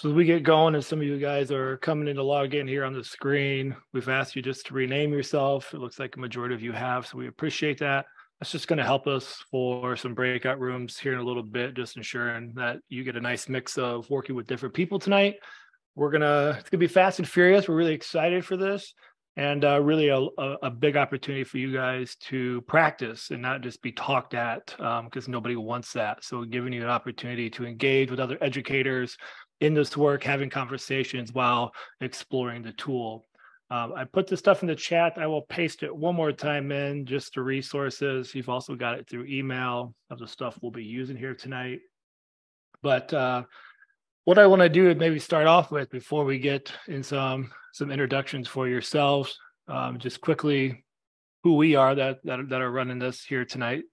So as we get going, and some of you guys are coming in to log in here on the screen, we've asked you just to rename yourself. It looks like a majority of you have, so we appreciate that. That's just going to help us for some breakout rooms here in a little bit, just ensuring that you get a nice mix of working with different people tonight. It's gonna be fast and furious. We're really excited for this, and really a big opportunity for you guys to practice and not just be talked at, because nobody wants that. So giving you an opportunity to engage with other educators in this work, having conversations while exploring the tool. I put this stuff in the chat. I will paste it one more time in just the resources. You've also got it through email of the stuff we'll be using here tonight. But what I want to do is maybe start off with, before we get in some introductions for yourselves, just quickly who we are that are running this here tonight.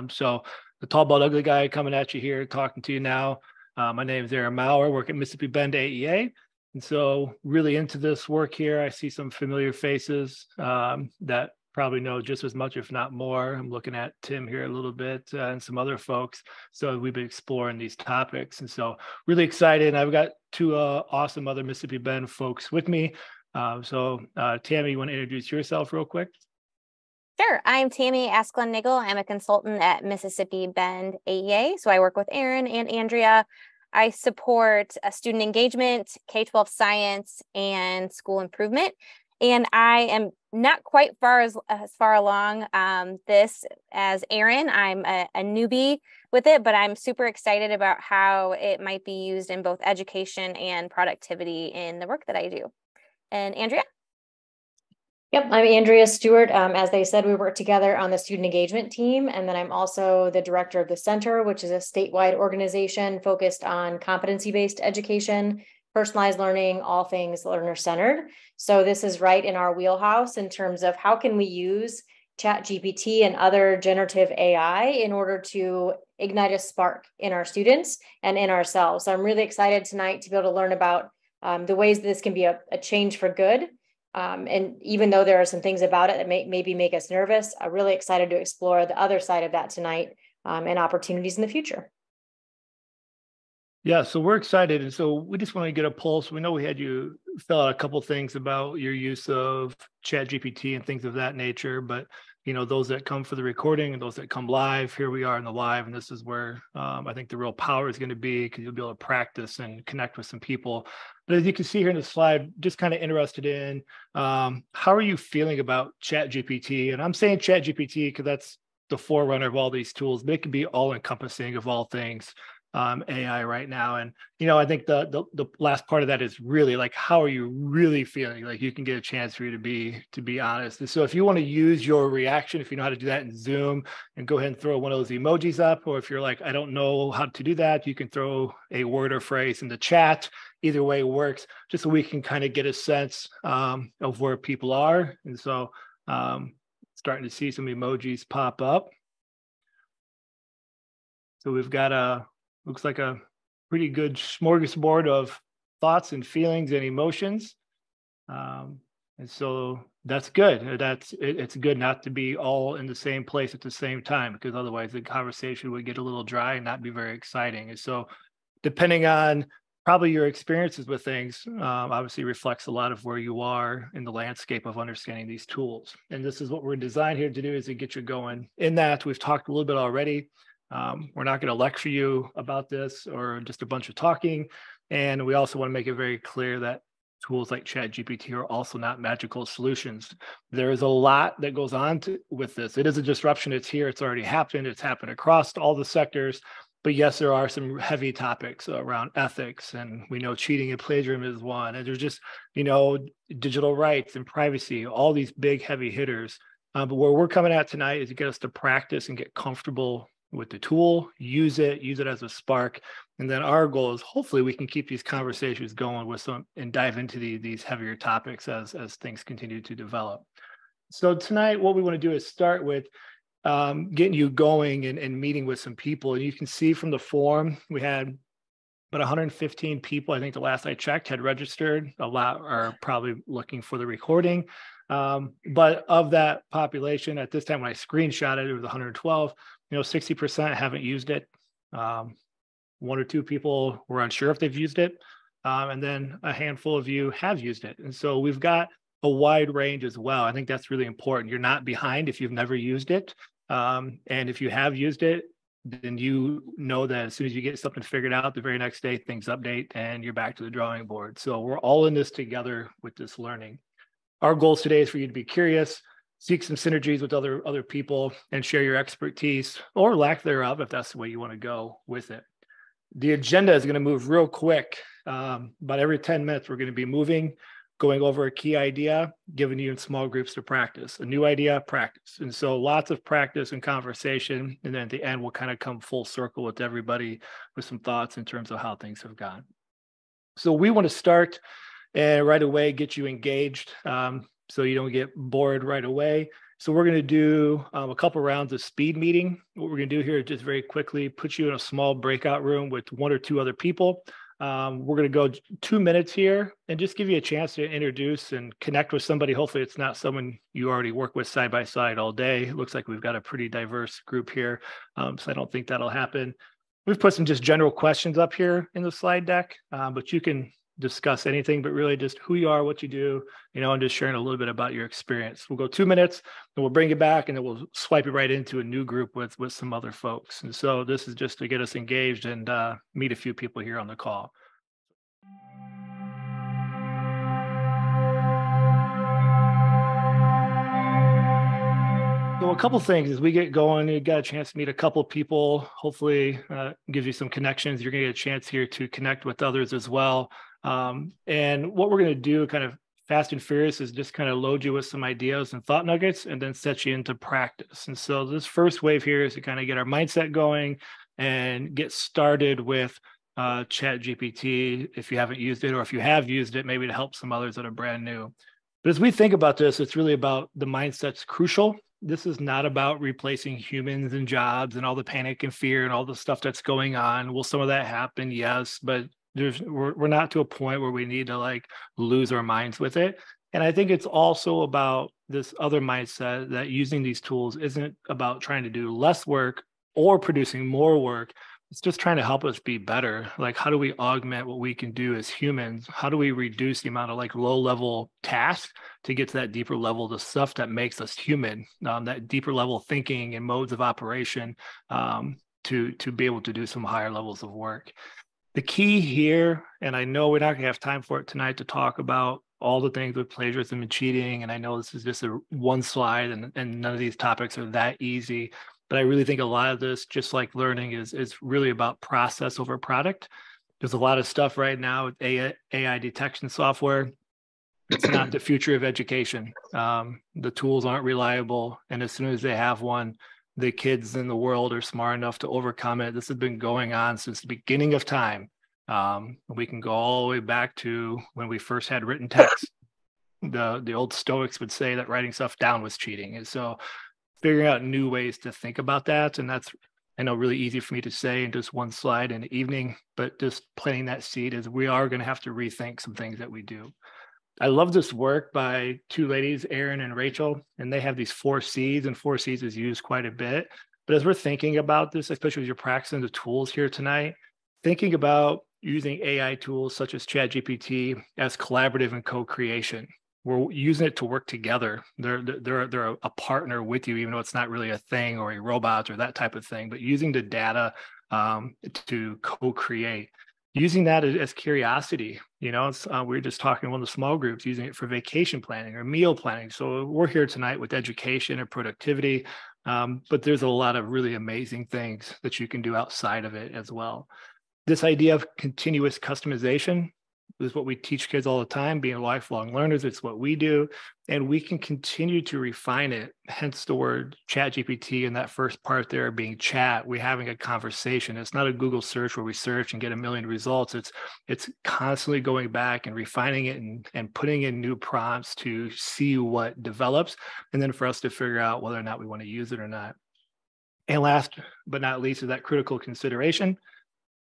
So the tall, bald, ugly guy coming at you here, talking to you now. My name is Aaron Maurer. I work at Mississippi Bend AEA. And so really into this work here, I see some familiar faces that probably know just as much, if not more. I'm looking at Tim here a little bit and some other folks. So we've been exploring these topics. And so really excited. I've got two awesome other Mississippi Bend folks with me. Tammy, you want to introduce yourself real quick? Sure. I'm Tammy Asklund-Nigel. I'm a consultant at Mississippi Bend AEA. So I work with Aaron and Andrea. I support student engagement, K-12 science, and school improvement. And I am not quite as far along this as Aaron. I'm a newbie with it, but I'm super excited about how it might be used in both education and productivity in the work that I do. And Andrea? Yep, I'm Andrea Stewart. As they said, we work together on the student engagement team, and then I'm also the director of the center, which is a statewide organization focused on competency-based education, personalized learning, all things learner-centered. So this is right in our wheelhouse in terms of how can we use ChatGPT and other generative AI in order to ignite a spark in our students and in ourselves. So I'm really excited tonight to be able to learn about the ways that this can be a change for good. And even though there are some things about it that maybe make us nervous, I'm really excited to explore the other side of that tonight and opportunities in the future. Yeah, so we're excited. And so we just want to get a pulse. We know we had you fill out a couple things about your use of ChatGPT and things of that nature, but those that come for the recording and those that come live, here we are in the live. And this is where I think the real power is going to be, because you'll be able to practice and connect with some people. But as you can see here in the slide, just kind of interested in how are you feeling about ChatGPT? And I'm saying ChatGPT because that's the forerunner of all these tools, but it can be all encompassing of all things AI right now. And I think the last part of that is really like, how are you really feeling? Like, you can get a chance for you to be honest. And so if you want to use your reaction, if you know how to do that in Zoom, and go ahead and throw one of those emojis up, or if you're like, I don't know how to do that, you can throw a word or phrase in the chat. Either way works, just so we can kind of get a sense of where people are. And so starting to see some emojis pop up. So we've got looks like a pretty good smorgasbord of thoughts and feelings and emotions. And so that's good. It's good not to be all in the same place at the same time, because otherwise the conversation would get a little dry and not be very exciting. And so depending on probably your experiences with things, obviously reflects a lot of where you are in the landscape of understanding these tools. And this is what we're designed here to do, is to get you going in that. We've talked a little bit already. We're not going to lecture you about this or just a bunch of talking. And we also want to make it very clear that tools like ChatGPT are also not magical solutions. There is a lot that goes on with this. It is a disruption. It's here. It's already happened. It's happened across all the sectors. But yes, there are some heavy topics around ethics, and we know cheating and plagiarism is one. And there's just, digital rights and privacy, all these big heavy hitters. But where we're coming at tonight is to get us to practice and get comfortable with the tool, use it as a spark. And then our goal is hopefully we can keep these conversations going with some and dive into these heavier topics as things continue to develop. So tonight, what we want to do is start with getting you going and meeting with some people. And you can see from the form, we had about 115 people. I think the last I checked had registered. A lot are probably looking for the recording. But of that population at this time, when I screenshot it, it was 112. 60% haven't used it. One or two people were unsure if they've used it. and then a handful of you have used it. And so we've got a wide range as well. I think that's really important. You're not behind if you've never used it. And if you have used it, then you know that as soon as you get something figured out, the very next day things update and you're back to the drawing board. So we're all in this together with this learning. Our goals today is for you to be curious, seek some synergies with other people, and share your expertise or lack thereof if that's the way you want to go with it. The agenda is going to move real quick. About every 10 minutes, we're going to be moving, going over a key idea, giving you in small groups to practice. A new idea, practice. And so lots of practice and conversation. And then at the end, we'll kind of come full circle with everybody with some thoughts in terms of how things have gone. So we want to start and right away get you engaged so you don't get bored right away. So we're going to do a couple rounds of speed meeting. What we're going to do here is just very quickly put you in a small breakout room with 1 or 2 other people. We're going to go 2 minutes here and just give you a chance to introduce and connect with somebody. Hopefully it's not someone you already work with side by side all day. It looks like we've got a pretty diverse group here. So I don't think that'll happen. We've put some just general questions up here in the slide deck, but you can discuss anything, but really just who you are, what you do, and just sharing a little bit about your experience. We'll go 2 minutes and we'll bring it back and then we'll swipe it right into a new group with some other folks. And so this is just to get us engaged and meet a few people here on the call. So a couple things as we get going, you got a chance to meet a couple people, hopefully gives you some connections. You're going to get a chance here to connect with others as well. And what we're going to do kind of fast and furious is just kind of load you with some ideas and thought nuggets and then set you into practice. And so this first wave here is to kind of get our mindset going and get started with ChatGPT if you haven't used it, or if you have used it, maybe to help some others that are brand new. But as we think about this, it's really about the mindset's crucial. This is not about replacing humans and jobs and all the panic and fear and all the stuff that's going on. Will some of that happen? Yes, but we're not to a point where we need to lose our minds with it. And I think it's also about this other mindset that using these tools isn't about trying to do less work or producing more work. It's just trying to help us be better. How do we augment what we can do as humans? How do we reduce the amount of low level tasks to get to that deeper level, the stuff that makes us human, that deeper level thinking and modes of operation to be able to do some higher levels of work. The key here, and I know we're not going to have time for it tonight to talk about all the things with plagiarism and cheating, and I know this is just one slide and none of these topics are that easy. But I really think a lot of this, just like learning, is really about process over product. There's a lot of stuff right now with AI detection software. It's not the future of education. The tools aren't reliable. And as soon as they have one, the kids in the world are smart enough to overcome it. This has been going on since the beginning of time. We can go all the way back to when we first had written text. The old Stoics would say that writing stuff down was cheating. And so figuring out new ways to think about that. And that's, I know, really easy for me to say in just one slide in the evening, but just planting that seed is we are going to have to rethink some things that we do. I love this work by 2 ladies, Erin and Rachel, and they have these 4 C's, and 4 C's is used quite a bit. But as we're thinking about this, especially as you're practicing the tools here tonight, thinking about using AI tools such as ChatGPT as collaborative and co-creation. We're using it to work together. They're a partner with you, even though it's not really a thing or a robot or that type of thing, but using the data to co-create. Using that as curiosity, we were just talking in one of the small groups, using it for vacation planning or meal planning. So we're here tonight with education and productivity, but there's a lot of really amazing things that you can do outside of it as well. This idea of continuous customization is what we teach kids all the time, being lifelong learners. It's what we do. And we can continue to refine it, hence the word ChatGPT in that first part there being chat. We're having a conversation. It's not a Google search where we search and get a million results. It's constantly going back and refining it and putting in new prompts to see what develops, and then for us to figure out whether or not we want to use it or not. And last but not least is that critical consideration.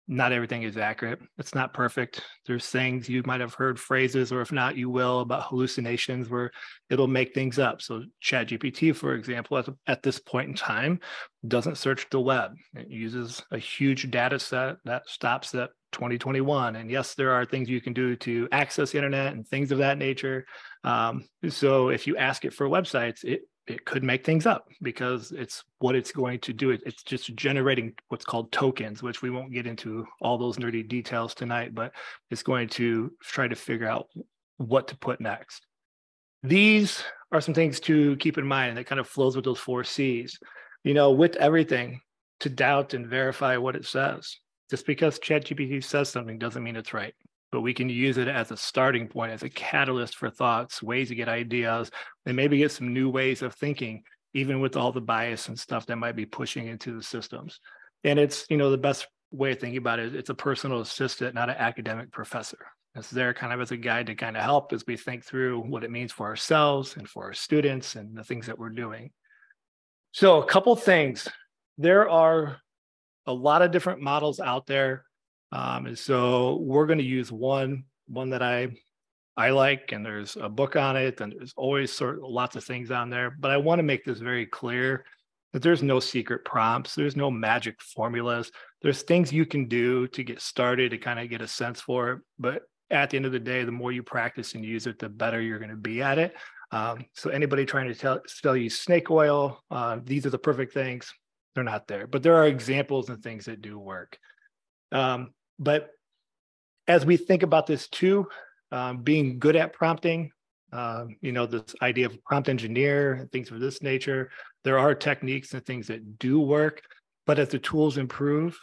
Not everything is accurate. It's not perfect. There's things you might have heard, phrases, or if not, you will, about hallucinations where it'll make things up. So ChatGPT, for example, at this point in time, doesn't search the web. It uses a huge data set that stops at 2021. And yes, there are things you can do to access the internet and things of that nature. So if you ask it for websites, it could make things up because it's what it's going to do. It's just generating what's called tokens, which we won't get into all those nerdy details tonight, but it's going to try to figure out what to put next. These are some things to keep in mind, and that kind of flows with those 4 C's. You know, with everything, to doubt and verify what it says. Just because ChatGPT says something doesn't mean it's right, but we can use it as a starting point, as a catalyst for thoughts, ways to get ideas, and maybe get some new ways of thinking, even with all the bias and stuff that might be pushing into the systems. And it's, you know, the best way of thinking about it, it's a personal assistant, not an academic professor. It's there kind of as a guide to kind of help as we think through what it means for ourselves and for our students and the things that we're doing. So a couple things. There are a lot of different models out there. And so we're going to use one that I like, and there's a book on it, and there's always lots of things on there. But I want to make this very clear that there's no secret prompts. There's no magic formulas. There's things you can do to get started, to kind of get a sense for it. But at the end of the day, the more you practice and use it, the better you're going to be at it. So anybody trying to sell you snake oil, these are the perfect things, they're not there. But there are examples and things that do work. But as we think about this too, being good at prompting, you know, this idea of prompt engineer and things of this nature, there are techniques and things that do work. But as the tools improve,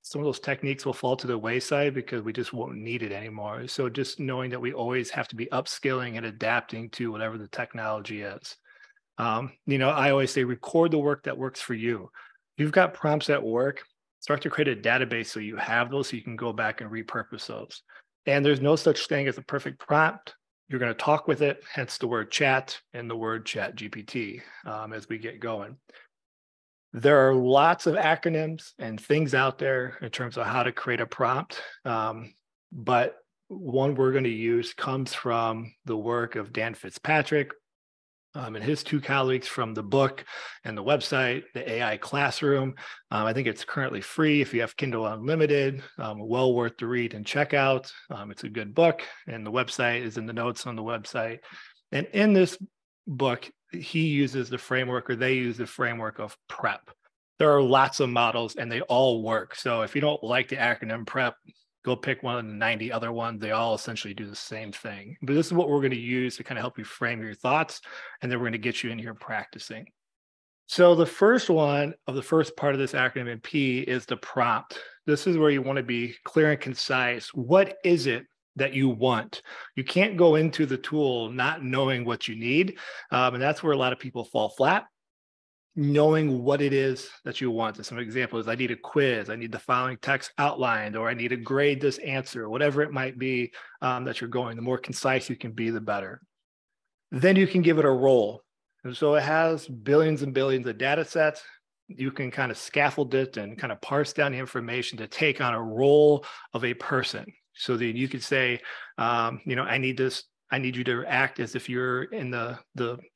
some of those techniques will fall to the wayside because we just won't need it anymore. So just knowing that we always have to be upskilling and adapting to whatever the technology is. You know, I always say record the work that works for you. If you've got prompts at work, start to create a database so you have those so you can go back and repurpose those. And there's no such thing as a perfect prompt. You're going to talk with it, hence the word chat and the word ChatGPT as we get going. There are lots of acronyms and things out there in terms of how to create a prompt. But one we're going to use comes from the work of Dan Fitzpatrick and his 2 colleagues from the book and the website, the AI Classroom. I think it's currently free if you have Kindle Unlimited, well worth the read and check out. It's a good book, and the website is in the notes on the website. And in this book, he uses the framework, or they use the framework of PrEP. There are lots of models and they all work. So if you don't like the acronym PrEP, go pick one of the 90 other ones. They all essentially do the same thing. But this is what we're going to use to kind of help you frame your thoughts. And then we're going to get you in here practicing. So the first one of the first part of this acronym in P is the prompt. This is where you want to be clear and concise. What is it that you want? You can't go into the tool not knowing what you need. And that's where a lot of people fall flat. Knowing what it is that you want. Some examples, I need a quiz, I need the following text outlined, or I need to grade this answer, whatever it might be that you're going. The more concise you can be, the better. Then you can give it a role. And so it has billions and billions of data sets. You can kind of scaffold it and kind of parse down the information to take on a role of a person. So that you could say, you know, I need you to act as if you're in the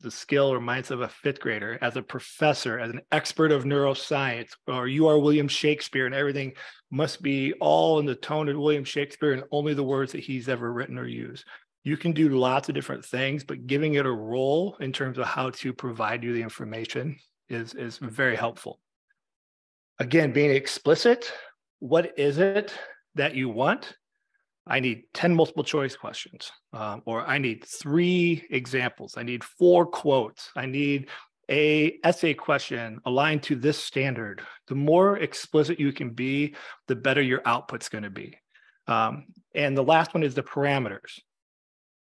skill or mindset of a 5th grader, as a professor, as an expert of neuroscience, or you are William Shakespeare, and everything must be all in the tone of William Shakespeare and only the words that he's ever written or used. You can do lots of different things, but giving it a role in terms of how to provide you the information is very helpful. Again, being explicit, what is it that you want? I need 10 multiple choice questions, or I need 3 examples. I need 4 quotes. I need a essay question aligned to this standard. The more explicit you can be, the better your output's going to be. And the last one is the parameters.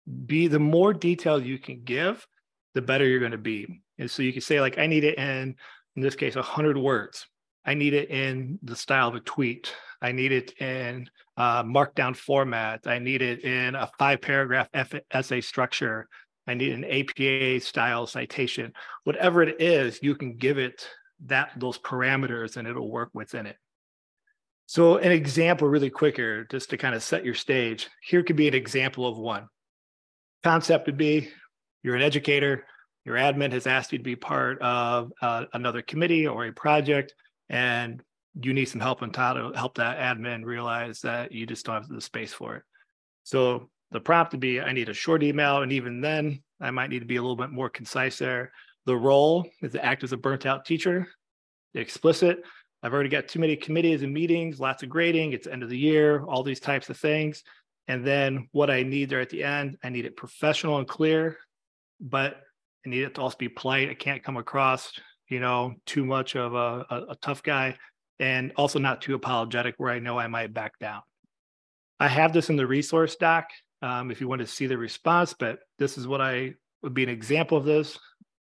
The more detail you can give, the better you're going to be. And so you can say, like, I need it in this case, 100 words. I need it in the style of a tweet. I need it in markdown format. I need it in a 5-paragraph essay structure. I need an APA style citation. Whatever it is, you can give it those parameters and it'll work within it. So an example really quicker, just to kind of set your stage. Here could be an example of one. Concept would be, you're an educator, your admin has asked you to be part of another committee or a project, and you need some help on how to help that admin realize that you just don't have the space for it. So the prompt would be, I need a short email. And even then I might need to be a little bit more concise there. The role is to act as a burnt out teacher. Explicit, I've already got too many committees and meetings, lots of grading, it's end of the year, all these types of things. And then what I need there at the end, I need it professional and clear, but I need it to also be polite. I can't come across, too much of a tough guy, and also not too apologetic where I know I might back down. I have this in the resource doc if you want to see the response, but this is what would be an example of this.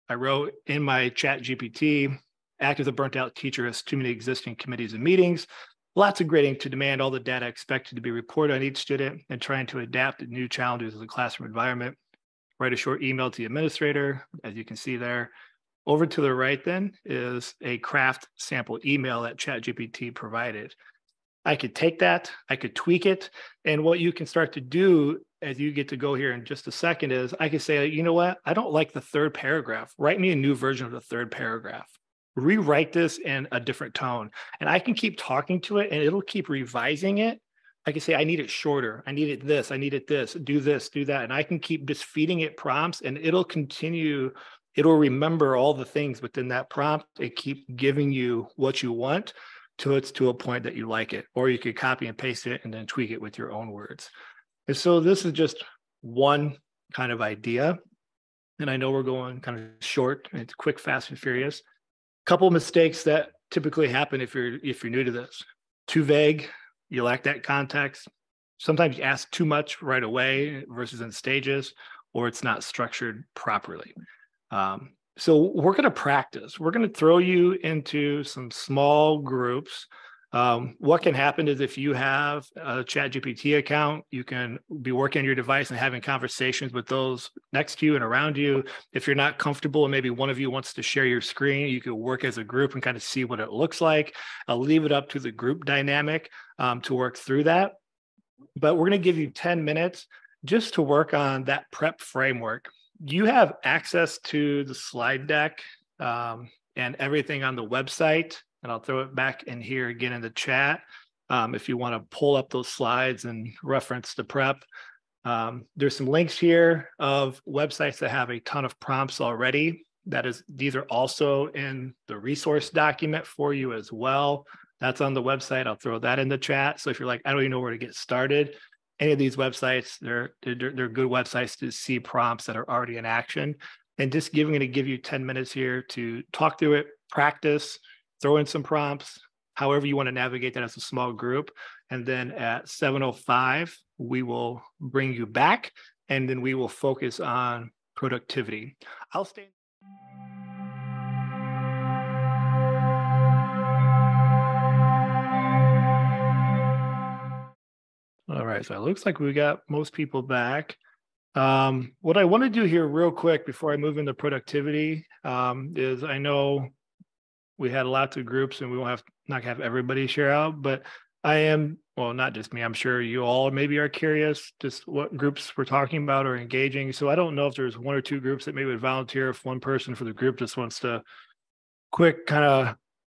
I wrote in my ChatGPT, act as a burnt out teacher has too many existing committees and meetings, lots of grading to demand all the data expected to be reported on each student, and trying to adapt to new challenges of the classroom environment. Write a short email to the administrator, as you can see there. Over to the right then is a craft sample email that ChatGPT provided. I could take that, I could tweak it, and what you can start to do as you get to go here in just a second is I could say, you know what, I don't like the third paragraph. Write me a new version of the third paragraph. Rewrite this in a different tone. And I can keep talking to it and it'll keep revising it. I can say, I need it shorter. I need it this, do this, do that. And I can keep just feeding it prompts and it'll continue. It'll remember all the things within that prompt and keep giving you what you want till it's to a point that you like it. Or you could copy and paste it and then tweak it with your own words. And so this is just one kind of idea. And I know we're going kind of short. It's quick, fast, and furious. Couple of mistakes that typically happen if you're new to this. Too vague, you lack that context. Sometimes you ask too much right away versus in stages, or it's not structured properly. So we're going to practice. We're going to throw you into some small groups. What can happen is if you have a ChatGPT account, you can be working on your device and having conversations with those next to you and around you. If you're not comfortable and maybe one of you wants to share your screen, you can work as a group and kind of see what it looks like. I'll leave it up to the group dynamic to work through that. But we're going to give you 10 minutes just to work on that prep framework. You have access to the slide deck and everything on the website. And I'll throw it back in here again in the chat if you want to pull up those slides and reference the prep. There's some links here of websites that have a ton of prompts already. These are also in the resource document for you as well. That's on the website. I'll throw that in the chat. So if you're like, I don't even know where to get started, any of these websites, they're good websites to see prompts that are already in action. And just give you 10 minutes here to talk through it, practice, throw in some prompts, however you want to navigate that as a small group. And then at 7:05, we will bring you back and then we will focus on productivity. I'll stay. All right, so it looks like we got most people back. What I want to do here real quick before I move into productivity is I know we had lots of groups and we won't not have everybody share out, but I am, well, not just me, I'm sure you all maybe are curious just what groups we're talking about or engaging. So I don't know if there's one or two groups that maybe would volunteer if one person for the group just wants to quick kind of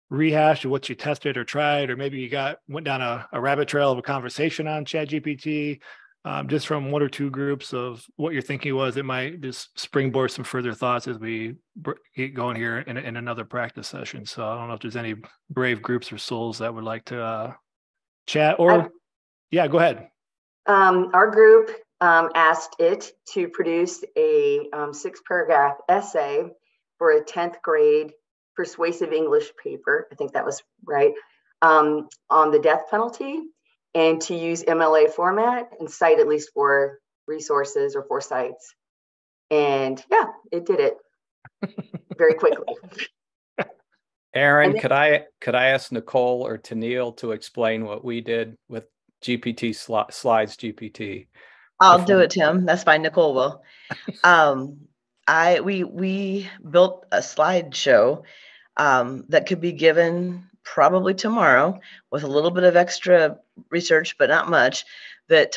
rehash of what you tested or tried, or maybe you went down a rabbit trail of a conversation on ChatGPT. Just from one or two groups of what your thinking was, it might just springboard some further thoughts as we get going here in another practice session. So I don't know if there's any brave groups or souls that would like to chat or, yeah, go ahead. Our group asked it to produce a 6-paragraph essay for a 10th grade persuasive English paper. I think that was right, on the death penalty, and to use MLA format and cite at least 4 resources or 4 sites. And yeah, it did it very quickly. Aaron, could I ask Nicole or Tennille to explain what we did with GPT slides GPT? I'll do it, Tim. That's fine. Nicole will. We built a slideshow that could be given probably tomorrow with a little bit of extra research, but not much, that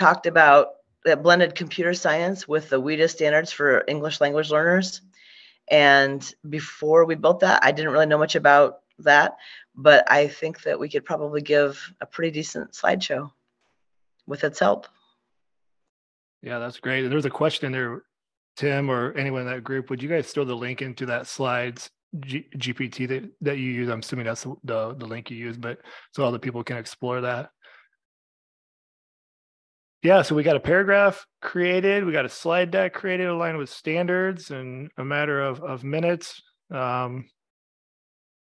blended computer science with the WIDA standards for English language learners. And before we built that, I didn't really know much about that, but I think that we could probably give a pretty decent slideshow with its help. Yeah, that's great. And there's a question in there, Tim, or anyone in that group. Would you guys throw the link into that slides GPT that you use? I'm assuming that's the link you use, but so other people can explore that. Yeah, so we got a paragraph created, we got a slide deck created aligned with standards in a matter of minutes. I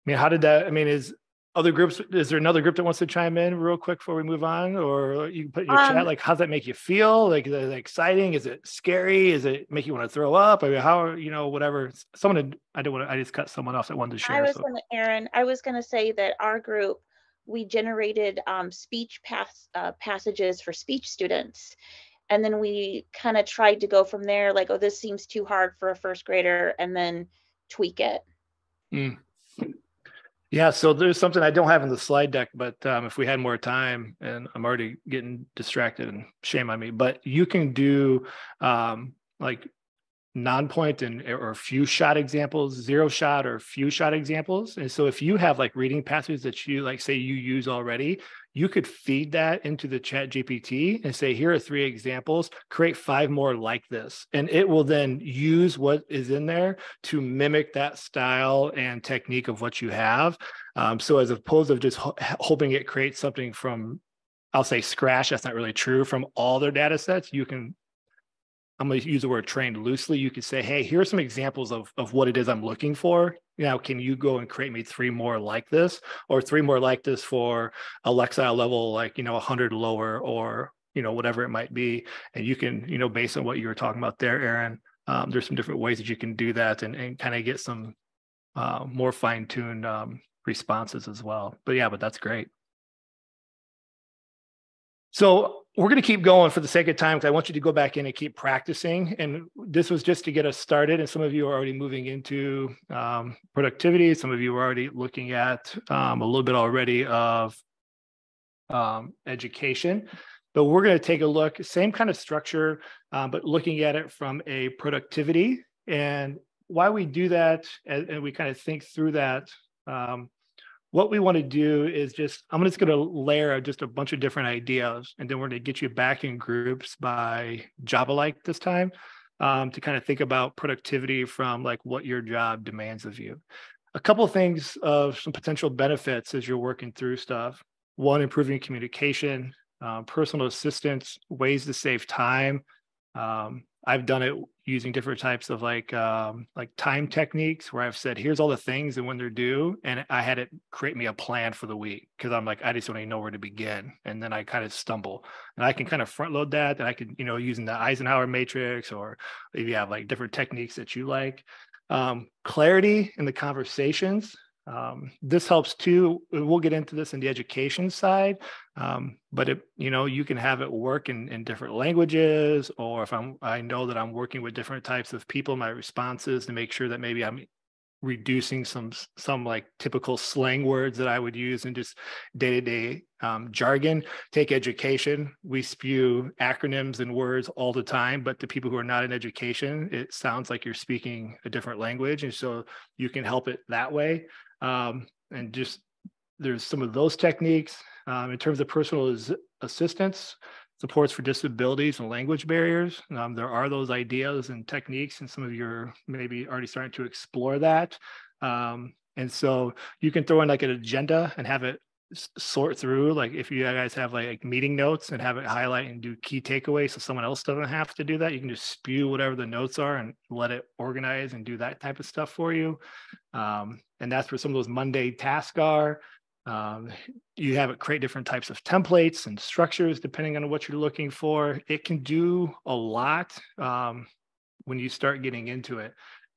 mean, how did that, I mean, is there another group that wants to chime in real quick before we move on? Or you can put in your chat, like, how's that make you feel? Like, is it exciting? Is it scary? Is it make you want to throw up? I mean, how, whatever. I just cut someone off that wanted to share. Aaron, I was going to say that our group, we generated speech passages for speech students. And then we kind of tried to go from there, like, oh, this seems too hard for a first grader, and then tweak it. Mm. Yeah, so there's something I don't have in the slide deck, but if we had more time, and I'm already getting distracted, and shame on me, but you can do like non-point or few shot examples, zero shot or few shot examples. And so if you have like reading passages that you like, say you use already, you could feed that into the ChatGPT and say, here are 3 examples, create 5 more like this. And it will then use what is in there to mimic that style and technique of what you have. So as opposed to just hoping it creates something from, I'll say scratch, that's not really true, from all their data sets, you can, I'm going to use the word trained loosely. You could say, hey, here are some examples of what it is I'm looking for. Now, can you go and create me 3 more like this, or 3 more like this for a Lexile level, like, 100 lower, or, whatever it might be. And you can, based on what you were talking about there, Aaron, there's some different ways that you can do that and kind of get some more fine-tuned responses as well. But that's great. So we're going to keep going for the sake of time, because I want you to go back in and keep practicing. And this was just to get us started. And some of you are already moving into productivity. Some of you are already looking at a little bit already of education. But we're going to take a look, same kind of structure, but looking at it from a productivity. And why we do that, and we kind of think through that, what we want to do is I'm just going to layer just a bunch of different ideas, and then we're going to get you back in groups by Java-like this time, to kind of think about productivity from like what your job demands of you. A couple of things of some potential benefits as you're working through stuff. One, improving communication, personal assistance, ways to save time. I've done it using different types of like time techniques, where I've said, here's all the things and when they're due. And I had it create me a plan for the week, because I'm like, I just don't even know where to begin. And then I kind of stumble, and I can kind of front load that. And I can, using the Eisenhower matrix, or if you have like different techniques that you like. Clarity in the conversations. This helps too. We'll get into this in the education side, but you can have it work in different languages, or if I know that I'm working with different types of people, my responses, to make sure that maybe I'm reducing some like typical slang words that I would use in just day-to-day jargon. Take education. We spew acronyms and words all the time, but to people who are not in education, it sounds like you're speaking a different language. And so you can help it that way. And just there's some of those techniques. In terms of personal assistance, supports for disabilities and language barriers. There are those ideas and techniques, and some of you are maybe already starting to explore that. And so you can throw in like an agenda and have it sort through, like if you guys have like meeting notes, and have it highlight and do key takeaways, so someone else doesn't have to do that. You can just spew whatever the notes are and let it organize and do that type of stuff for you. And that's where some of those Monday tasks are. You have it create different types of templates and structures depending on what you're looking for. It can do a lot when you start getting into it.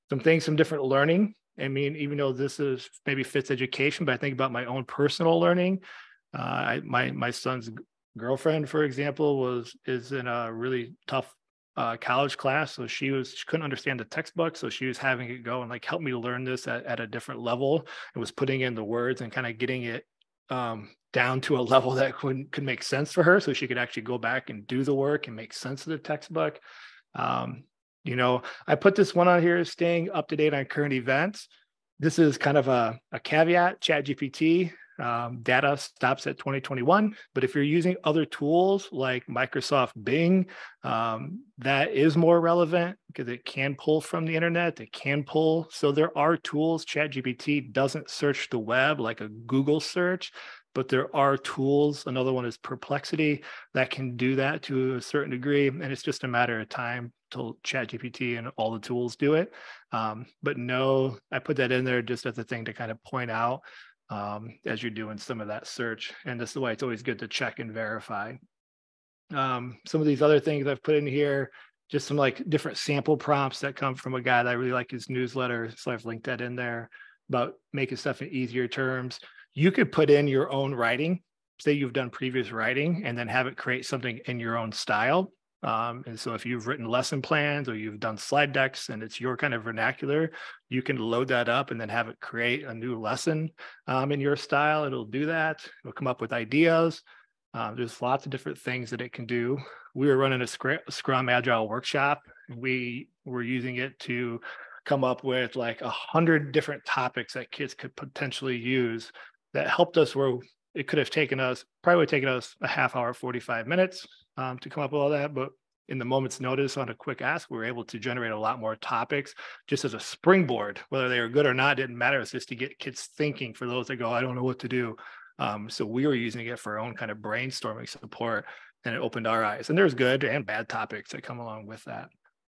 Some different learning. I mean, even though this is maybe fits education, but I think about my own personal learning. My son's girlfriend, for example, is in a really tough college class. So she couldn't understand the textbook. So she was having it go and like help me learn this at a different level, and was putting in the words and kind of getting it down to a level that could make sense for her, so she could actually go back and do the work and make sense of the textbook. I put this one on here, staying up to date on current events. This is kind of a caveat. ChatGPT data stops at 2021, but if you're using other tools like Microsoft Bing, that is more relevant because it can pull from the internet, it can pull. So there are tools. ChatGPT doesn't search the web like a Google search, but there are tools. Another one is Perplexity that can do that to a certain degree. And it's just a matter of time till ChatGPT and all the tools do it. But no, I put that in there just as a thing to kind of point out as you're doing some of that search. And this is why it's always good to check and verify. Some of these other things I've put in here, just some like different sample prompts that come from a guy that I really like his newsletter. So I've linked that in there about making stuff in easier terms. You could put in your own writing, say you've done previous writing, and then have it create something in your own style. And so if you've written lesson plans or you've done slide decks and it's your kind of vernacular, you can load that up and then have it create a new lesson in your style. It'll do that. It'll come up with ideas. There's lots of different things that it can do. We were running a Scrum Agile workshop. We were using it to come up with like 100 different topics that kids could potentially use that helped us where it could have taken us, probably would have taken us a half hour, 45 minutes to come up with all that. But in the moment's notice on a quick ask, we were able to generate a lot more topics just as a springboard. Whether they were good or not didn't matter. It's just to get kids thinking for those that go, I don't know what to do. So we were using it for our own kind of brainstorming support, and it opened our eyes. And there's good and bad topics that come along with that.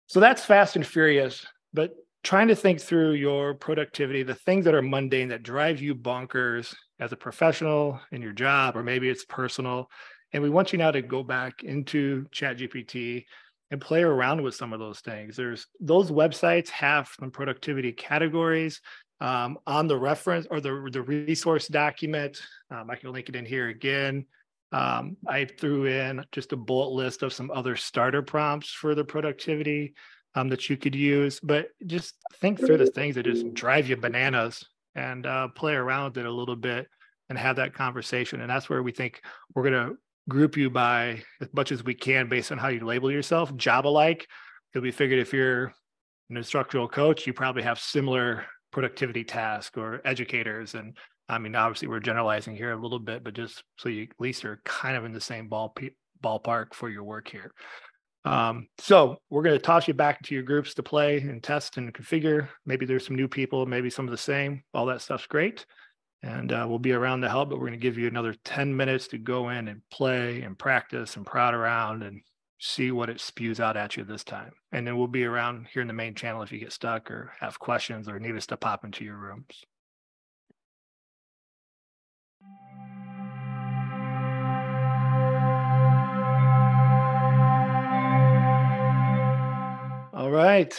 So that's fast and furious, but trying to think through your productivity, the things that are mundane that drive you bonkers as a professional in your job, or maybe it's personal. And we want you now to go back into ChatGPT and play around with some of those things. Those websites have some productivity categories on the reference or the resource document. I can link it in here again. I threw in just a bullet list of some other starter prompts for the productivity that you could use, but just think through the things that just drive you bananas and play around with it a little bit and have that conversation. And that's where we think we're going to group you by as much as we can based on how you label yourself, job alike. Because we figured if you're an instructional coach, you probably have similar productivity tasks, or educators. And I mean, obviously we're generalizing here a little bit, but just so you at least are kind of in the same ballpark for your work here. So we're going to toss you back into your groups to play and test and configure. Maybe there's some new people, maybe some of the same. All that stuff's great. And we'll be around to help, but we're going to give you another 10 minutes to go in and play and practice and prod around and see what it spews out at you this time. And then we'll be around here in the main channel if you get stuck or have questions or need us to pop into your rooms. All right.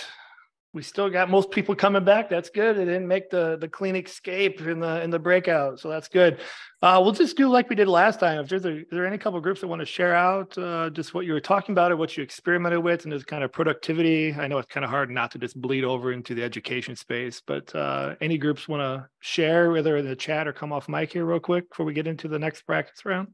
We still got most people coming back. That's good. They didn't make the clean escape in the breakout, so that's good. We'll just do like we did last time. If is there any couple of groups that want to share out just what you were talking about or what you experimented with and this kind of productivity? I know it's kind of hard not to just bleed over into the education space, but any groups want to share, whether in the chat or come off mic here real quick before we get into the next brackets round?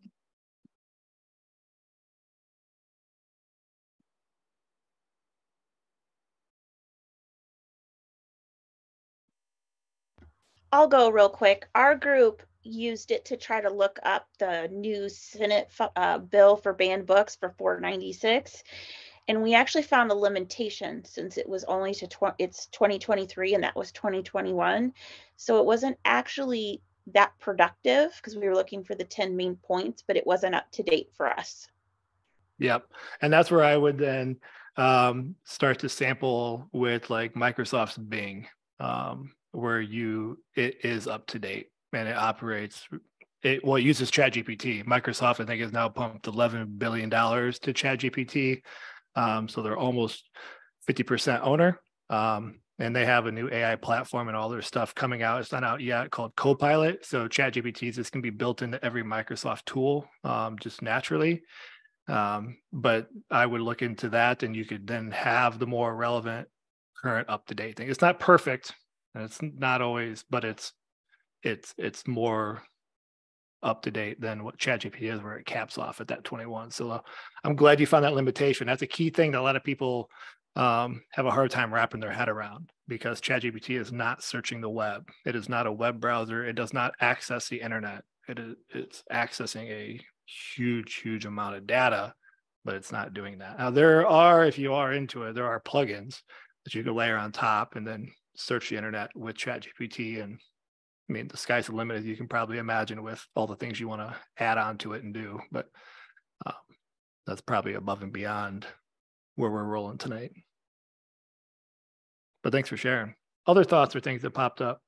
I'll go real quick. Our group used it to try to look up the new Senate bill for banned books for 496. And we actually found a limitation since it was only it's 2023 and that was 2021. So it wasn't actually that productive because we were looking for the 10 main points, but it wasn't up to date for us. Yep. And that's where I would then start to sample with like Microsoft's Bing. Where it is up to date and it operates. It uses ChatGPT. Microsoft, I think, has now pumped $11 billion to ChatGPT. So they're almost 50% owner. And they have a new AI platform and all their stuff coming out. It's not out yet, called Copilot. So ChatGPT is going to be built into every Microsoft tool just naturally. But I would look into that, and you could then have the more relevant, current, up-to-date thing. It's not perfect. And it's not always, but it's more up to date than what ChatGPT is, where it caps off at that 21. So I'm glad you found that limitation. That's a key thing that a lot of people have a hard time wrapping their head around, because ChatGPT is not searching the web. It is not a web browser. It does not access the internet. It's accessing a huge amount of data, but it's not doing that. Now, there are, if you are into it, there are plugins that you can layer on top and then search the internet with ChatGPT. And I mean, the sky's the limit, as you can probably imagine, with all the things you want to add on to it and do. But that's probably above and beyond where we're rolling tonight. But thanks for sharing. Other thoughts or things that popped up?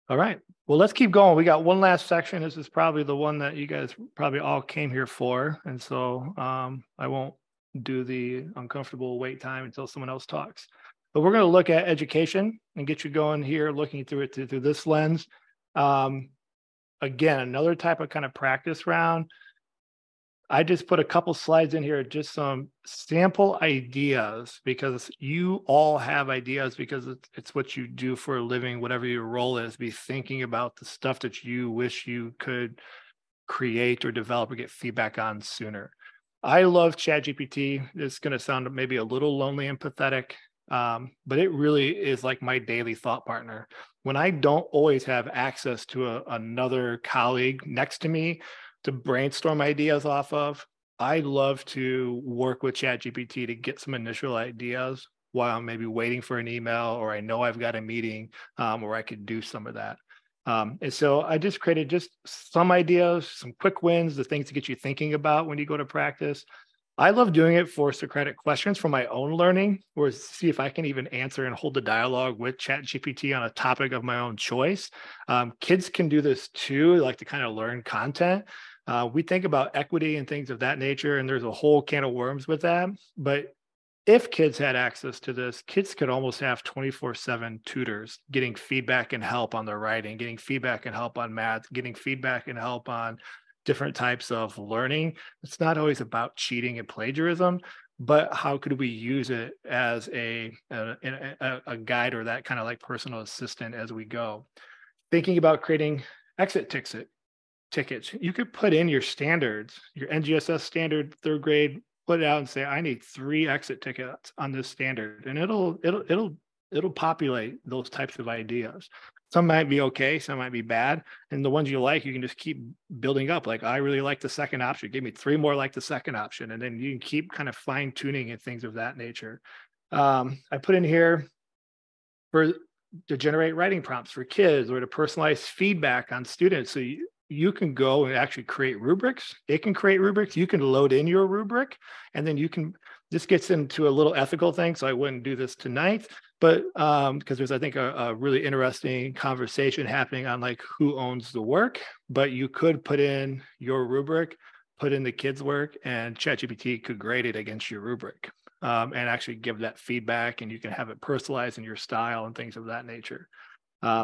All right. Well, let's keep going. We got one last section. This is probably the one that you guys probably all came here for. And so I won't do the uncomfortable wait time until someone else talks. But we're going to look at education and get you going here, looking through it through this lens. Again, another type of kind of practice round. I just put a couple slides in here, just some sample ideas, because you all have ideas, because it's what you do for a living, whatever your role is. Be thinking about the stuff that you wish you could create or develop or get feedback on sooner. I love ChatGPT. It's going to sound maybe a little lonely and pathetic, but it really is like my daily thought partner. When I don't always have access to another colleague next to me to brainstorm ideas off of, I love to work with ChatGPT to get some initial ideas while I'm maybe waiting for an email, or I know I've got a meeting where I could do some of that. And so I just created just some ideas, some quick wins, the things to get you thinking about when you go to practice. I love doing it for Socratic questions for my own learning, or see if I can even answer and hold the dialogue with ChatGPT on a topic of my own choice. Kids can do this too, like to kind of learn content. We think about equity and things of that nature, and there's a whole can of worms with that. But if kids had access to this, kids could almost have 24/7 tutors getting feedback and help on their writing, getting feedback and help on math, getting feedback and help on different types of learning. It's not always about cheating and plagiarism, but how could we use it as a guide, or that kind of like personal assistant as we go? Thinking about creating exit tickets. You could put in your standards, your NGSS standard, third grade, put it out and say, I need 3 exit tickets on this standard. And it'll populate those types of ideas. Some might be okay, some might be bad. And the ones you like, you can just keep building up. Like, I really like the second option. Give me 3 more like the second option. And then you can keep kind of fine tuning and things of that nature. I put in here to generate writing prompts for kids, or to personalize feedback on students. So you can go and actually create rubrics. It can create rubrics. You can load in your rubric, and then this gets into a little ethical thing, so I wouldn't do this tonight, but because there's, I think, a really interesting conversation happening on like who owns the work. But you could put in your rubric, put in the kids' work, and ChatGPT could grade it against your rubric, and actually give that feedback, and you can have it personalized in your style and things of that nature.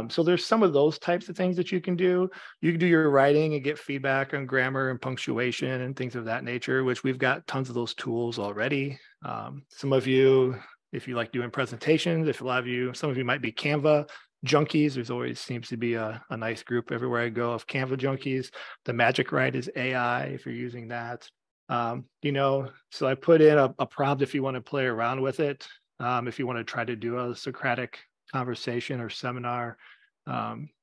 So there's some of those types of things that you can do. You can do your writing and get feedback on grammar and punctuation and things of that nature, which we've got tons of those tools already. Some of you, if you like doing presentations, some of you might be Canva junkies. There's always seems to be a nice group everywhere I go of Canva junkies. The magic write is AI, if you're using that. So I put in a prompt if you want to play around with it. If you want to try to do a Socratic conversation or seminar,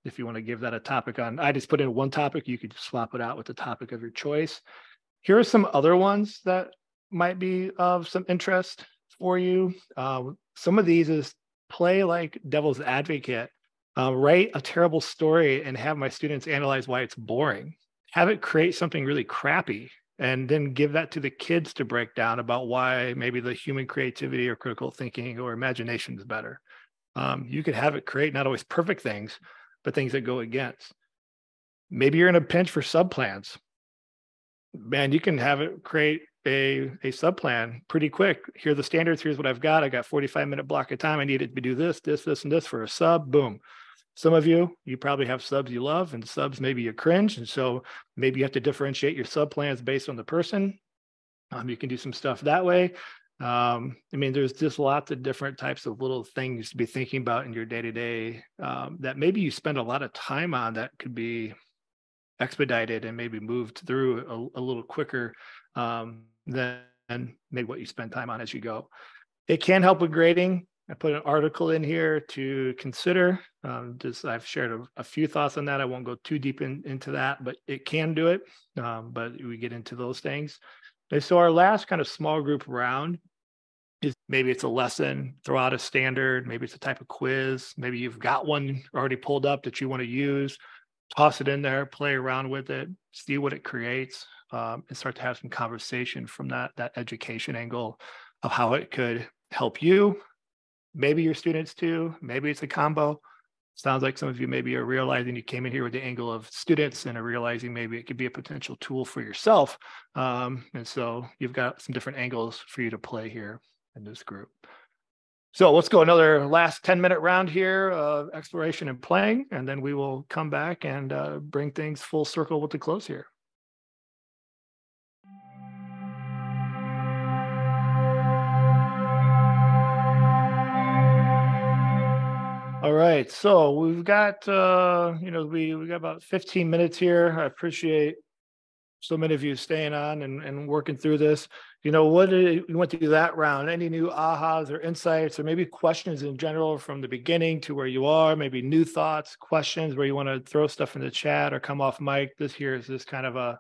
if you want to give that a topic on, I just put in one topic, you could swap it out with the topic of your choice. Here are some other ones that might be of some interest for you. Some of these is play like devil's advocate, write a terrible story and have my students analyze why it's boring. Have it create something really crappy, and then give that to the kids to break down about why maybe the human creativity or critical thinking or imagination is better. You could have it create not always perfect things, but things that go against. Maybe you're in a pinch for subplans. Man, you can have it create a subplan pretty quick. Here are the standards. Here's what I've got. I got 45-minute block of time. I need it to do this, and this for a sub. Boom. Some of you probably have subs you love, and subs maybe you cringe. And so maybe you have to differentiate your subplans based on the person. You can do some stuff that way. There's just lots of different types of little things to be thinking about in your day-to-day that maybe you spend a lot of time on that could be expedited and maybe moved through a little quicker than maybe what you spend time on as you go. It can help with grading. I put an article in here to consider. I've shared a few thoughts on that. I won't go too deep into that, but it can do it. But we get into those things. And so our last kind of small group round is maybe it's a lesson, throw out a standard, maybe it's a type of quiz, maybe you've got one already pulled up that you want to use, toss it in there, play around with it, see what it creates, and start to have some conversation from that education angle of how it could help you, maybe your students too, maybe it's a combo. Sounds like some of you maybe are realizing you came in here with the angle of students and are realizing maybe it could be a potential tool for yourself. And so you've got some different angles for you to play here in this group. So let's go another last 10-minute round here of exploration and playing, and then we will come back and bring things full circle with the close here. All right, so we've got, we got about 15 minutes here. I appreciate so many of you staying on and working through this. What did you went through that round? Any new ahas or insights, or maybe questions in general from the beginning to where you are? Maybe new thoughts, questions where you want to throw stuff in the chat or come off mic. This here is this kind of a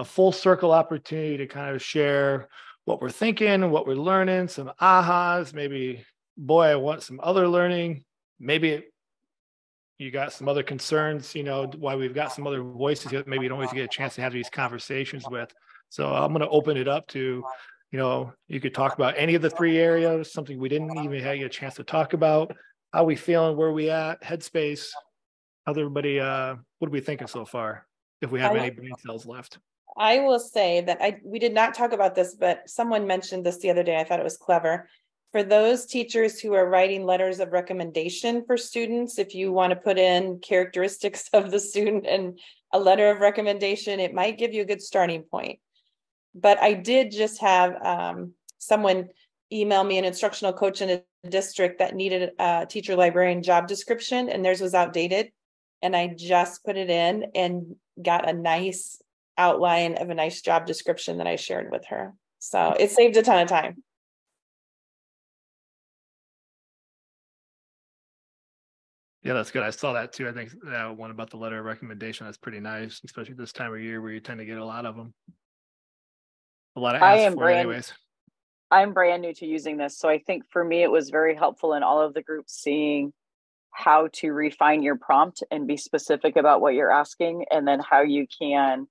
full circle opportunity to kind of share what we're thinking, what we're learning, some ahas. Maybe, boy, I want some other learning. Maybe you got some other concerns, why we've got some other voices that maybe you don't always get a chance to have these conversations with. So I'm going to open it up to, you could talk about any of the three areas, something we didn't even have a chance to talk about. How we feeling, where we at, headspace, how's everybody, what are we thinking so far? If we have any brain cells left. I will say that we did not talk about this, but someone mentioned this the other day. I thought it was clever. For those teachers who are writing letters of recommendation for students, if you want to put in characteristics of the student and a letter of recommendation, it might give you a good starting point. But I did just have someone email me, an instructional coach in a district that needed a teacher librarian job description, and theirs was outdated. And I just put it in and got a nice outline of a nice job description that I shared with her. So it saved a ton of time. Yeah, that's good. I saw that too. I think that one about the letter of recommendation, that's pretty nice, especially this time of year where you tend to get a lot of them. A lot of asks for it anyways. I'm brand new to using this. So I think for me, it was very helpful in all of the groups seeing how to refine your prompt and be specific about what you're asking. And then how you can,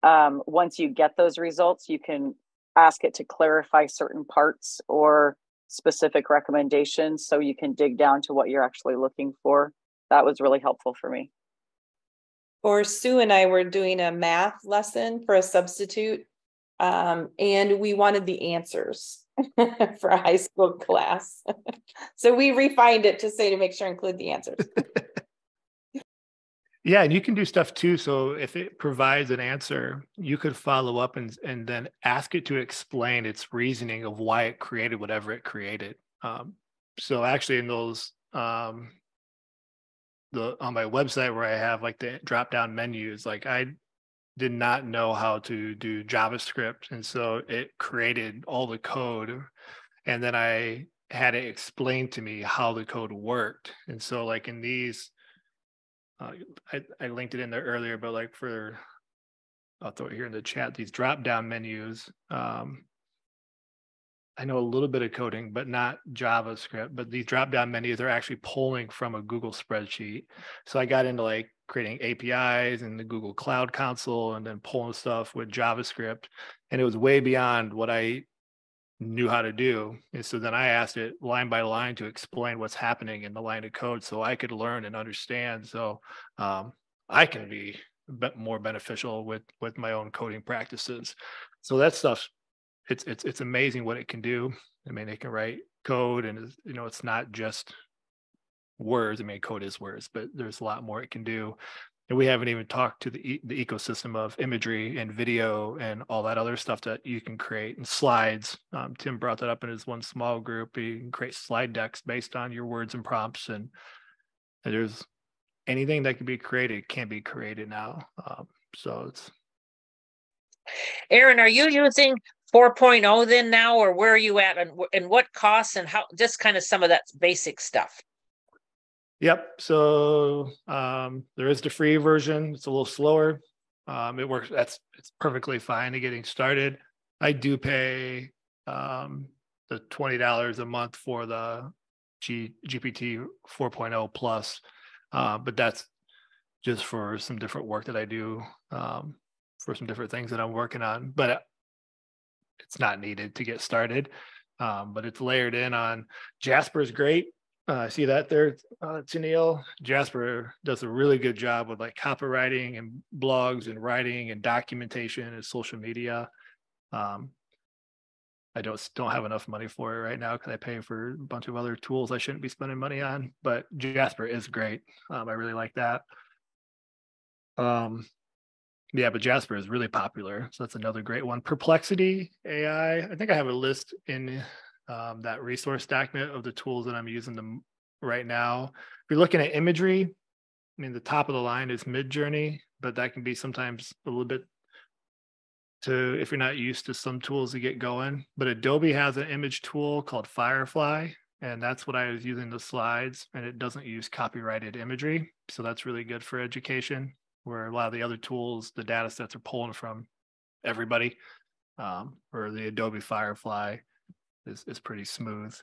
once you get those results, you can ask it to clarify certain parts or specific recommendations so you can dig down to what you're actually looking for. That was really helpful for me. Or Sue and I were doing a math lesson for a substitute, and we wanted the answers for a high school class. So we refined it to make sure include the answers. Yeah, and you can do stuff too. So if it provides an answer, you could follow up and then ask it to explain its reasoning of why it created whatever it created. So actually in those, on my website where I have like the drop-down menus, like I did not know how to do JavaScript. And so it created all the code. And then I had it explain to me how the code worked. And so like in these, I linked it in there earlier, but like I'll throw it here in the chat, these drop-down menus. I know a little bit of coding, but not JavaScript, but these drop-down menus are actually pulling from a Google spreadsheet. So I got into like creating APIs in the Google Cloud Console and then pulling stuff with JavaScript. And it was way beyond what I knew how to do. And so then I asked it line by line to explain what's happening in the line of code so I could learn and understand. So I can be a bit more beneficial with my own coding practices. So that stuff, it's amazing what it can do. I mean, it can write code and, it's not just words. I mean, code is words, but there's a lot more it can do. And we haven't even talked to the ecosystem of imagery and video and all that other stuff that you can create, and slides. Tim brought that up in his one small group. You can create slide decks based on your words and prompts. And there's anything that can be created can be created now. So it's. Aaron, are you using 4.0 then now, or where are you at, and what costs, and how, just kind of some of that basic stuff? Yep. So there is the free version. It's a little slower. It works. It's perfectly fine to getting started. I do pay the $20 a month for the GPT 4.0 plus, but that's just for some different work that I do, for some different things that I'm working on. But it's not needed to get started. But it's layered in on. Jasper is great. See that there, Tennille? Jasper does a really good job with like copywriting and blogs and writing and documentation and social media. I don't have enough money for it right now because I pay for a bunch of other tools I shouldn't be spending money on. But Jasper is great. I really like that. Yeah, but Jasper is really popular, so that's another great one. Perplexity AI. I think I have a list in that resource document of the tools that I'm using them right now. If you're looking at imagery, I mean, the top of the line is Midjourney, but that can be sometimes a little bit if you're not used to some tools to get going. But Adobe has an image tool called Firefly, and that's what I was using the slides, and it doesn't use copyrighted imagery. So that's really good for education, where a lot of the other tools, the data sets are pulling from everybody, or the Adobe Firefly is pretty smooth.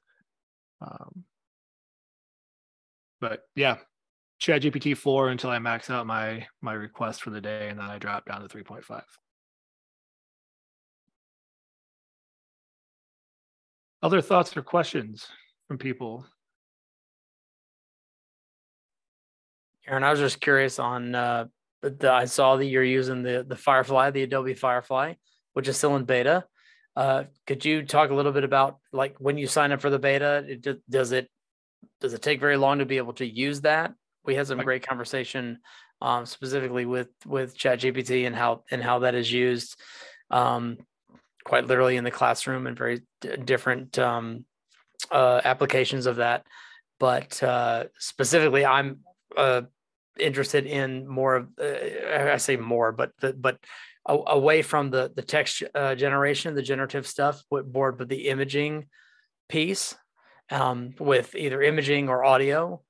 But yeah, ChatGPT 4 until I max out my request for the day, and then I drop down to 3.5. Other thoughts or questions from people? Aaron, I was just curious on, I saw that you're using the Firefly, the Adobe Firefly, which is still in beta. Could you talk a little bit about, like, when you sign up for the beta, does it take very long to be able to use that? We had some great conversation specifically with ChatGPT and how that is used quite literally in the classroom and very different applications of that. But specifically, I'm interested in more of, I say more, but away from the text generation, the generative stuff, but the imaging piece with either imaging or audio.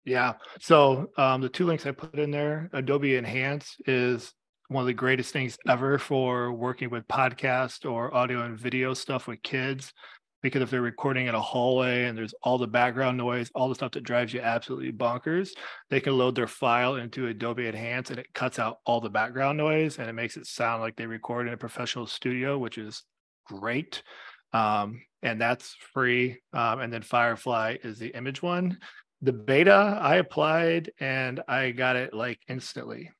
Yeah. So the two links I put in there, Adobe Enhance is one of the greatest things ever for working with podcast or audio and video stuff with kids, because if they're recording in a hallway and there's all the background noise, all the stuff that drives you absolutely bonkers, they can load their file into Adobe Enhance and it cuts out all the background noise and it makes it sound like they record in a professional studio, which is great. And that's free. And then Firefly is the image one. The beta, I applied and I got it like instantly.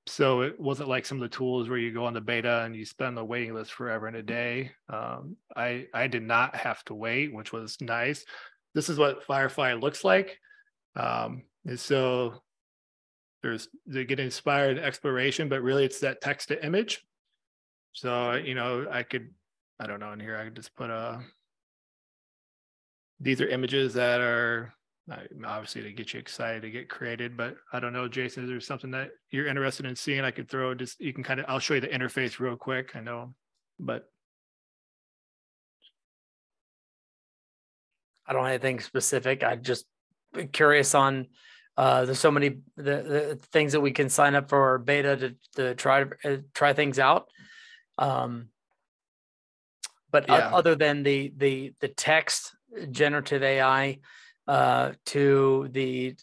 So it wasn't like some of the tools where you go on the beta and you spend the waiting list forever and a day. I did not have to wait, which was nice. This is what Firefly looks like. And so they get inspired exploration, but really it's that text to image. So, I don't know, in here, I could just put these are images that are obviously to get you excited to get created, but I don't know, Jason, is there something that you're interested in seeing? I could throw you can I'll show you the interface real quick. I know, but I don't have anything specific. I'm just curious on, there's so many the things that we can sign up for beta to try things out. But yeah. Other than the text generative AI, to the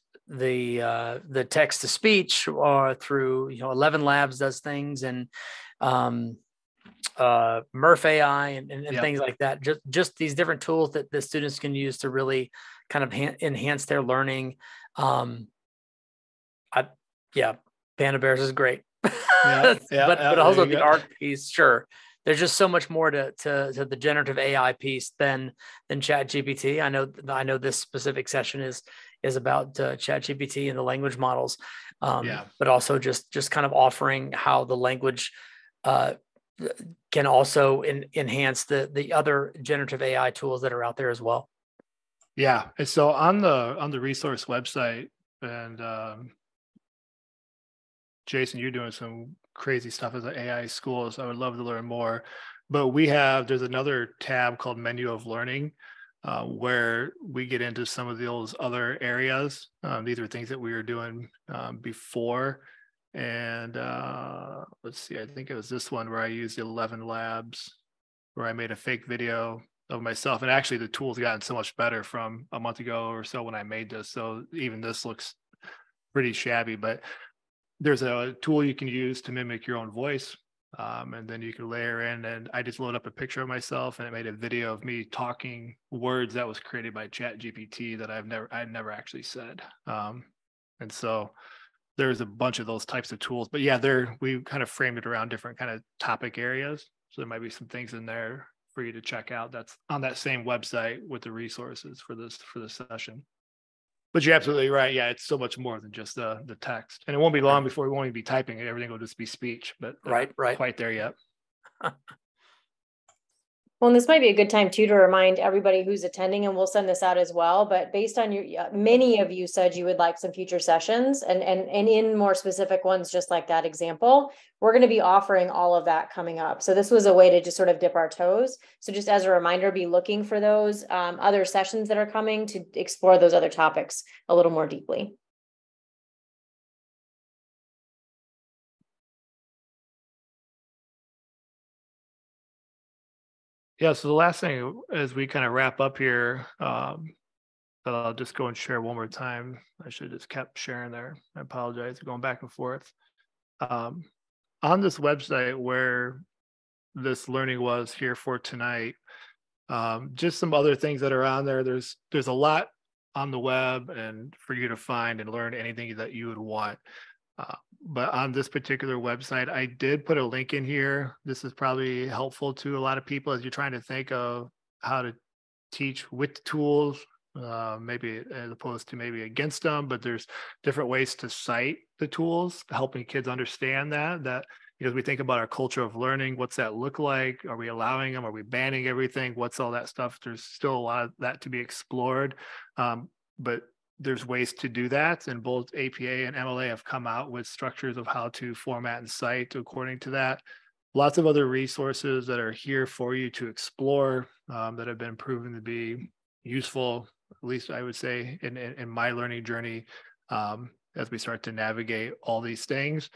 text to speech, or through 11 Labs does things, and Murph AI and yep. Things like that. Just these different tools that the students can use to really kind of enhance their learning. Panda Bears is great. But also the art piece, sure. There's just so much more to the generative AI piece than ChatGPT. I know this specific session is about ChatGPT and the language models, but also just kind of offering how the language can also enhance the other generative AI tools that are out there as well. Yeah, and so on the resource website, And Jason, you're doing some crazy stuff as an AI school, so I would love to learn more. But there's another tab called Menu of Learning, where we get into some of those other areas. These are things that we were doing before. And let's see, I think it was this one where I used 11 Labs, where I made a fake video of myself. And actually the tool's gotten so much better from a month ago or so when I made this. So even this looks pretty shabby, but there's a tool you can use to mimic your own voice. And then you can layer in, and I just load up a picture of myself and it made a video of me talking words that was created by ChatGPT that I'd never actually said. And so there's a bunch of those types of tools, but yeah, we kind of framed it around different kind of topic areas. So there might be some things in there for you to check out. That's on that same website with the resources for this session. But you're absolutely right. Yeah, it's so much more than just the text, and it won't be long before we won't even be typing it. Everything will just be speech. But right, quite there yet. Well, and this might be a good time too to remind everybody who's attending, and we'll send this out as well. But based on many of you said you would like some future sessions, and in more specific ones, just like that example, we're going to be offering all of that coming up. So this was a way to just sort of dip our toes. So just as a reminder, be looking for those other sessions that are coming to explore those other topics a little more deeply. Yeah, so the last thing as we kind of wrap up here, I'll just go and share one more time. I should have just kept sharing there. I apologize for going back and forth. On this website where this learning was here for tonight, just some other things that are on there. There's a lot on the web and for you to find and learn anything that you would want. But on this particular website, I did put a link in here. This is probably helpful to a lot of people as you're trying to think of how to teach with tools, maybe as opposed to maybe against them, but there's different ways to cite the tools, helping kids understand that as we think about our culture of learning, what's that look like? Are we allowing them? Are we banning everything? What's all that stuff? There's still a lot of that to be explored. But there's ways to do that, and both APA and MLA have come out with structures of how to format and cite according to that. Lots of other resources that are here for you to explore that have been proven to be useful, at least I would say in my learning journey as we start to navigate all these things.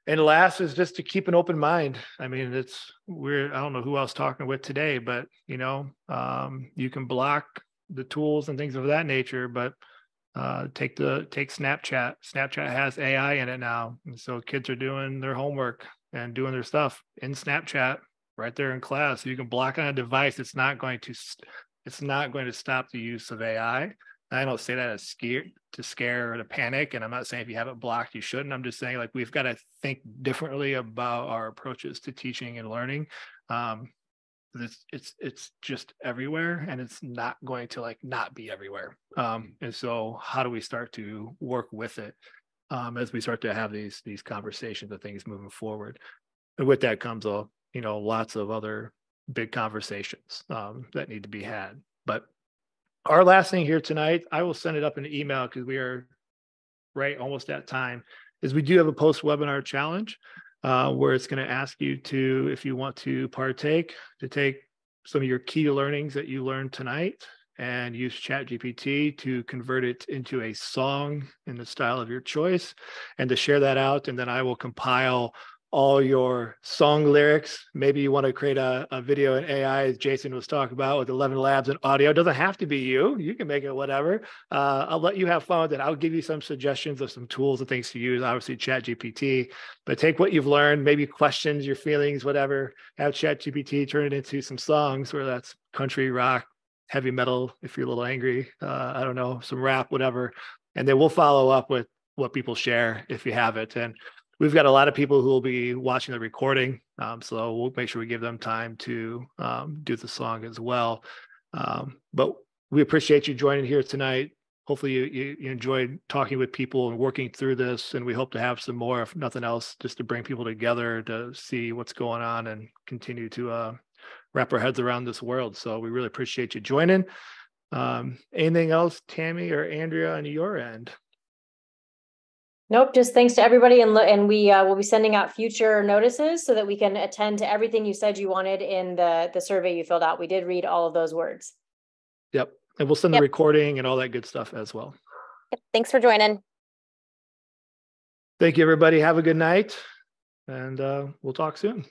And last is just to keep an open mind. I mean, I don't know who I was talking with today, but you can block the tools and things of that nature, but take Snapchat. Snapchat has AI in it now. And so kids are doing their homework and doing their stuff in Snapchat right there in class. So you can block on a device. It's not going to stop the use of AI. I don't say that as to scare or to panic. And I'm not saying if you have it blocked, you shouldn't. I'm just saying we've got to think differently about our approaches to teaching and learning. It's just everywhere, and it's not going to not be everywhere. And so how do we start to work with it as we start to have these conversations of things moving forward? And with that comes lots of other big conversations that need to be had. But our last thing here tonight, I will send it up in an email because we are right almost at time, is we do have a post-webinar challenge where it's going to ask you to, if you want to partake, to take some of your key learnings that you learned tonight and use ChatGPT to convert it into a song in the style of your choice and to share that out. And then I will compile all your song lyrics. Maybe you want to create a video in AI, as Jason was talking about, with 11 Labs and audio. It doesn't have to be you. You can make it whatever. I'll let you have fun with it. I'll give you some suggestions of some tools and things to use, obviously ChatGPT, but take what you've learned, maybe questions, your feelings, whatever, have ChatGPT turn it into some songs, whether that's country, rock, heavy metal, if you're a little angry, I don't know, some rap, whatever. And then we'll follow up with what people share if you have it. And we've got a lot of people who will be watching the recording, so we'll make sure we give them time to do the song as well. But we appreciate you joining here tonight. Hopefully you enjoyed talking with people and working through this, and we hope to have some more, if nothing else, just to bring people together to see what's going on and continue to wrap our heads around this world. So we really appreciate you joining. Anything else, Tammy or Andrea, on your end? Nope, just thanks to everybody, and we will be sending out future notices so that we can attend to everything you said you wanted in the survey you filled out. We did read all of those words. Yep. And we'll send the recording and all that good stuff as well. Yep. Thanks for joining. Thank you, everybody. Have a good night, and we'll talk soon.